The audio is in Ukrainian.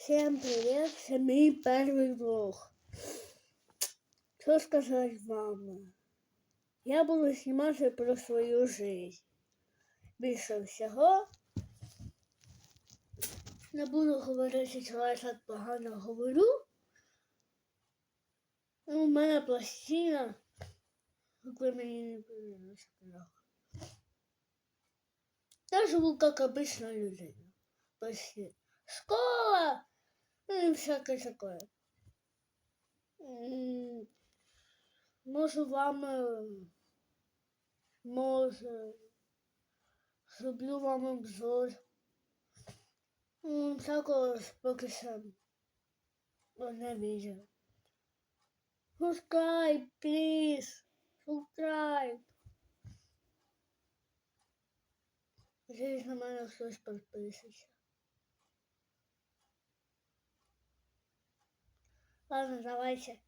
Всем привет, это мой первый влог. Что сказать вам? Я буду снимать про свою жизнь. Більше всього. Не буду говорити, що я так погано говорю. У мене пластина. Ви мені не повірите. Я живу как обычная людина. Почти. Школа! И всякое такое. Можу вам, зроблю вам обзор. Такого поки що не відео. Subscribe, please. Subscribe. Надіюсь, на мене хтось підпишеться. Ладно, давайте.